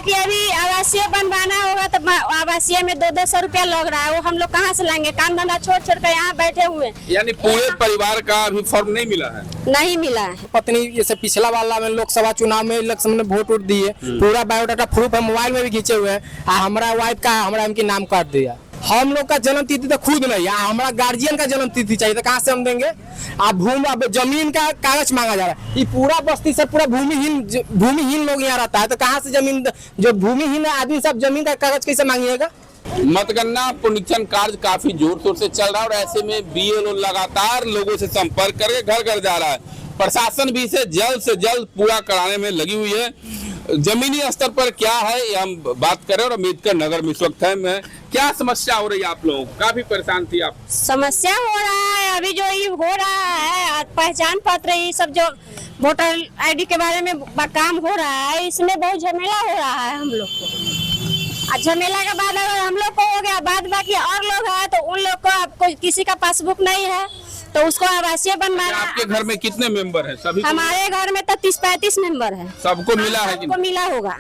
बाकी अभी आवासीय बनवाना होगा तो आवासीय में 200 रुपया लग रहा है, वो हम लोग कहाँ से लाएंगे? काम धंधा छोड़ छोड़ कर यहाँ बैठे हुए। यानी पूरे परिवार का अभी फॉर्म नहीं मिला है? नहीं मिला है। पत्नी जैसे पिछला वाला में लोकसभा चुनाव में इलेक्शन में वोट उठ दिए, पूरा बायोडाटा प्रूफ है, मोबाइल में भी खींचे हुए हैं। हमारा वाइफ का हमारा उनकी नाम काट दिया। हम लोग का जन्म तिथि तो खुद नहीं है, हमारा गार्जियन का जन्म तिथि चाहिए, तो कहाँ से हम देंगे? अब जमीन का कागज मांगा जा रहा है। ये पूरा बस्ती से पूरा भूमिहीन लोग यहाँ रहता है, तो कहाँ से जमीन? जो भूमिहीन आदमी सब जमीन का कागज कैसे मांगिएगा? मतगणना पुनरीक्षण कार्य काफी जोर शोर से चल रहा है और ऐसे में बीएलओ लगातार लोगों से संपर्क करके घर घर जा रहा है। प्रशासन भी इसे जल्द से जल्द पूरा कराने में लगी हुई है। जमीनी स्तर पर क्या है ये हम बात करें। और अम्बेडकर नगर में इस वक्त है, मैं क्या समस्या हो रही है आप लोगों को? काफी परेशान थी आप? समस्या हो रहा है अभी जो ये हो रहा है, पहचान पत्र ये सब जो वोटर आईडी के बारे में काम हो रहा है, इसमें बहुत झमेला हो रहा है हम लोग को। झमेला के बाद अगर हम लोग को हो गया, बाद बाकी और लोग हैं तो उन लोग को आपको किसी का पासबुक नहीं है तो उसको आवासीय बनवाना। आपके घर में कितने मेंबर हैं? सभी? हमारे घर में तो 30-35 मेंबर है। सबको मिला है? सबको मिला होगा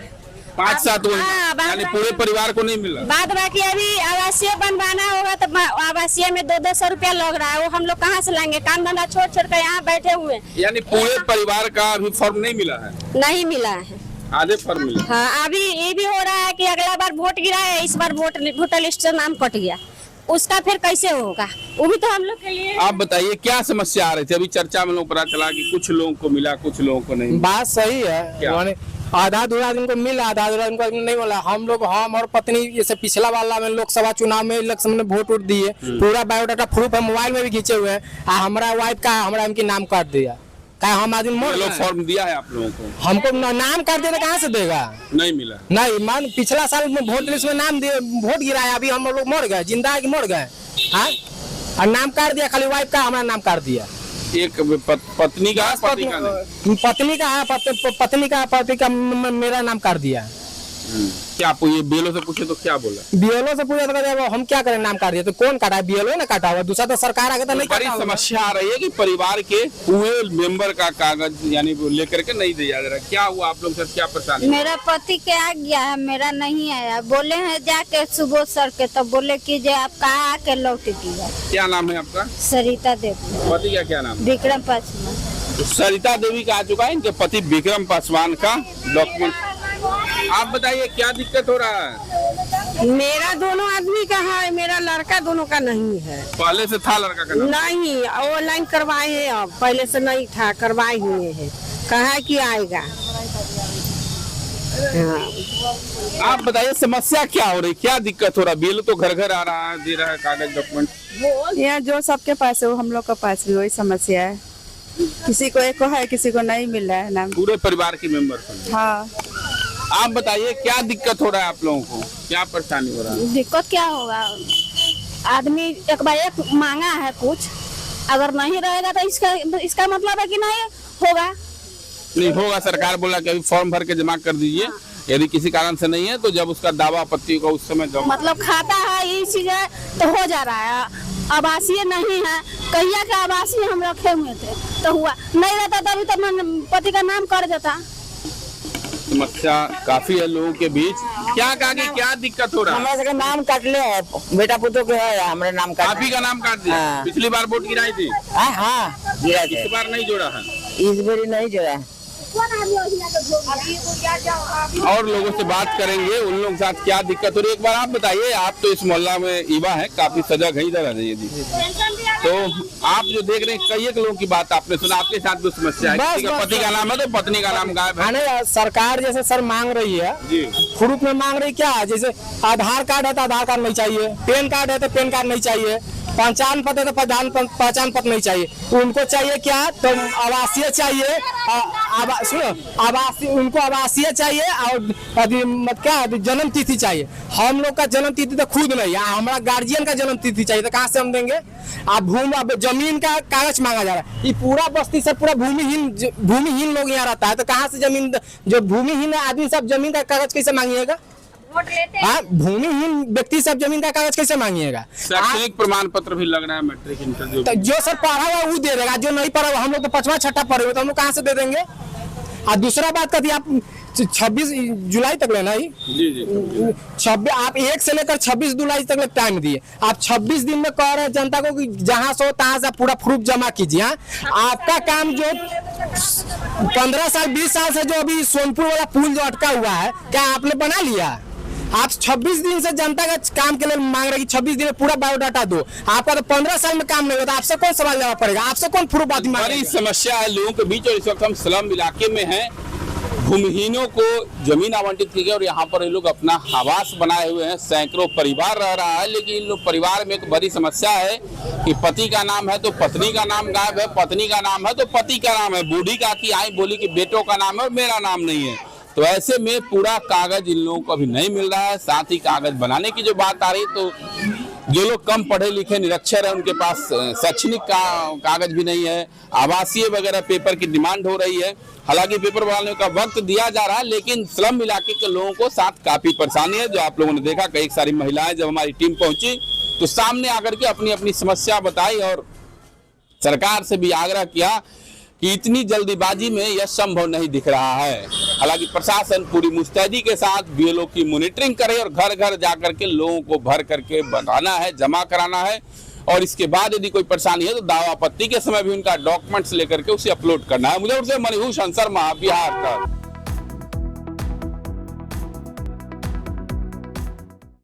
5-7 यानी पूरे परिवार को नहीं मिला। बाद बाकी अभी आवासीय बनवाना होगा तो आवासीय में 200 रुपया लग रहा है, वो हम लोग कहाँ से लाएंगे? काम धंधा छोड़ छोड़ कर यहाँ बैठे हुए। यानी पूरे परिवार का अभी फॉर्म नहीं मिला है? नहीं मिला है, आधे फॉर्म मिला। हाँ, अभी ये भी हो रहा है कि अगला बार वोट गिरा है, इस बार वोटर लिस्ट से नाम कट गया, उसका फिर कैसे होगा? वो भी तो हम लोग के लिए। आप बताइए क्या समस्या आ रही थी? अभी चर्चा में लोग पता चला कि कुछ लोगों को मिला, कुछ लोगों को नहीं। बात सही है, आधा अधूरा दिन को मिला, आधा अधूरा दिन को नहीं मिला। हम और पत्नी जैसे पिछला वाला में लोकसभा चुनाव में इलेक्शन में वोट उठ दिए, पूरा बायोडाटा प्रूफ है, मोबाइल में भी खींचे हुए हैं। हमारा वाइफ का हमारा उनकी नाम काट दिया। क्या हम आदमी मोड़ लोग फॉर्म दिया है आप लोगों को? हमको नाम काट देना कहाँ से देगा? नहीं मिला। नहीं मान पिछला साल में वोट लिस्ट में नाम दिए, वोट गिराया, अभी हम लोग मर गए, जिंदा है कि मर गए? हाँ, और नाम काट दिया, खाली वाइफ का हमारा नाम काट दिया। एक पत्नी का पति का नहीं? पत्नी का पति का मेरा नाम काट दिया। क्या ये बीएलओ से पूछे तो क्या बोला? बीएलओ से पूछा तो हम क्या करें, नाम काट दिया तो कौन काटा? बीएलओ ने काटा हुआ, दूसरा तो सरकार आगे तो नहीं काटा। बड़ी समस्या आ रही है कि परिवार के पूरे मेंबर का कागज यानी लेकर के नहीं दिया जा रहा। क्या हुआ आप लोग सर, क्या परेशानी? मेरा पति के आ गया है, मेरा नहीं आया। बोले हैं जाके सुबह सर के, तब बोले कि जो आप कहाँ आके लौट दिया। क्या नाम है आपका? सरिता देवी। पति का क्या नाम? विक्रम पासवान। सरिता देवी का आ चुका है, इनके पति विक्रम पासवान का डॉक्यूमेंट। आप बताइए क्या दिक्कत हो रहा है? मेरा दोनों आदमी का है, मेरा लड़का दोनों का नहीं है। पहले से था लड़का का नाम? नहीं, ऑनलाइन करवाए हैं, अब पहले से नहीं था, करवाए हुए हैं, कहा कि आएगा। हाँ। आप बताइए समस्या क्या हो रही, क्या दिक्कत हो रहा है? बीएलओ तो घर घर आ रहा है, दे रहा है कागज डॉक्यूमेंट। यहाँ जो सबके पास है वो हम लोग के पास भी वही समस्या है, किसी को एक है, किसी को नहीं मिल रहा है नाम। पूरे परिवार के मेंबर? हाँ। आप बताइए क्या दिक्कत हो रहा है आप लोगों को, क्या परेशानी हो रहा है? दिक्कत क्या होगा? आदमी एक बार एक मांगा है कुछ, अगर नहीं रहेगा तो इसका मतलब है कि नहीं होगा। नहीं होगा, सरकार बोला कि अभी फॉर्म भर के जमा कर दीजिए। हाँ। यदि किसी कारण से नहीं है तो जब उसका दावा आपत्ति होगा उस समय जमा। मतलब खाता है ये चीज है तो हो जा रहा है, आवासीय नहीं है, कहिया का आवासीय हम रखे हुए थे तो हुआ नहीं रहता, तभी तो पति का नाम कर देता। समस्या काफी है लोगों के बीच। क्या कहा कि क्या दिक्कत हो रहा है? हमारे नाम काट ले, बेटा पुतो के है, हमारे नाम काट। आप ही का नाम काट दिया? हाँ। पिछली बार वोट गिराई थी? हाँ गिरा थे। इस बार नहीं जोड़ा है? इस बार नहीं जोड़ा। और लोगों से बात करेंगे, उन लोगों के साथ क्या दिक्कत हो रही है। एक बार आप बताइए, आप तो इस मोहल्ला में युवा है, काफी सजग है, इधर आ जाइए जी। तो आप जो देख रहे हैं, कई एक लोगों की बात आपने सुना, आपके साथ भी समस्या है? किसी का पति का नाम है तो पत्नी का नाम गायब है। सरकार जैसे सर मांग रही है जी, प्रूफ में मांग रही क्या? जैसे आधार कार्ड है तो आधार कार्ड नहीं चाहिए, पैन कार्ड है तो पैन कार्ड नहीं चाहिए, पहचान पत्र है तो पहचान पत्र नहीं चाहिए। उनको चाहिए क्या? तो आवासीय चाहिए, सुनो आवासीय, उनको आवासीय चाहिए और क्या जन्म तिथि चाहिए। हम लोग का जन्म तिथि तो खुद नहीं है, हमारा गार्जियन का जन्म तिथि चाहिए, तो कहाँ से हम देंगे? अब जमीन का कागज मांगा जा रहा है। ये पूरा बस्ती से पूरा भूमिहीन लोग यहाँ रहता है, तो कहाँ से जमीन? जो भूमिहीन आदमी सब जमीन का कागज कैसे मांगिएगा? हाँ, भूमिहीन व्यक्ति सब जमीन का कागज कैसे मांगिएगा? शैक्षणिक प्रमाण पत्र भी लग रहा है, मैट्रिक इंटर तो जो सर पढ़ा हुआ वो दे देगा, जो नहीं पढ़ा हुआ, हम लोग तो 5वां 6ठा पढ़े हुए, तो हम लोग कहाँ से दे देंगे? और दूसरा बात कहती आप 26 जुलाई तक लेना ही जी जी 26 आप 1 से लेकर 26 जुलाई तक टाइम दिए। आप 26 दिन में कह रहे हैं जनता को कि जहां से हो तहां से पूरा प्रूफ जमा कीजिए। आपका काम जो 15 साल 20 साल से जो अभी सोनपुर वाला पुल जो अटका हुआ है, क्या आपने बना लिया? आप 26 दिन से जनता का काम के लिए मांग रहे हैं कि 26 दिन में पूरा बायोडाटा दो। आपका तो 15 साल में काम नहीं होता, आपसे कौन सवाल जवाब पड़ेगा? आपसे कौन प्रूफ बात मांगेगा? बड़ी समस्या है लोगों के बीच। और इस वक्त हम स्लम इलाके में हैं। भूमिहीनों को जमीन आवंटित की गई और यहाँ पर ये लोग अपना आवास बनाए हुए हैं। सैकड़ों परिवार रह रहा है, लेकिन इन लोग परिवार में एक बड़ी समस्या है कि पति का नाम है तो पत्नी का नाम गायब है, पत्नी का नाम है तो पति का नाम है। बूढ़ी का की आई बोली कि बेटों का नाम है और मेरा नाम नहीं है। तो ऐसे में पूरा कागज इन लोगों को अभी नहीं मिल रहा है। साथ ही कागज बनाने की जो बात आ रही, तो जो लोग कम पढ़े लिखे निरक्षर है उनके पास शैक्षणिक कागज भी नहीं है। आवासीय वगैरह पेपर की डिमांड हो रही है। हालांकि पेपर बनाने का वक्त दिया जा रहा है, लेकिन स्लम इलाके के लोगों को साथ काफी परेशानी है। जो आप लोगों ने देखा, कई सारी महिलाएं जब हमारी टीम पहुंची तो सामने आकर के अपनी अपनी समस्या बताई और सरकार से भी आग्रह किया कि इतनी जल्दीबाजी में यह संभव नहीं दिख रहा है। हालांकि प्रशासन पूरी मुस्तैदी के साथ बीएलओ की मॉनिटरिंग करे और घर घर जाकर के लोगों को भर करके बनाना है, जमा कराना है। और इसके बाद यदि कोई परेशानी है तो दावा आपत्ति के समय भी उनका डॉक्यूमेंट्स लेकर के उसे अपलोड करना है। मुझे मनहूस शर्मा, बिहार तक।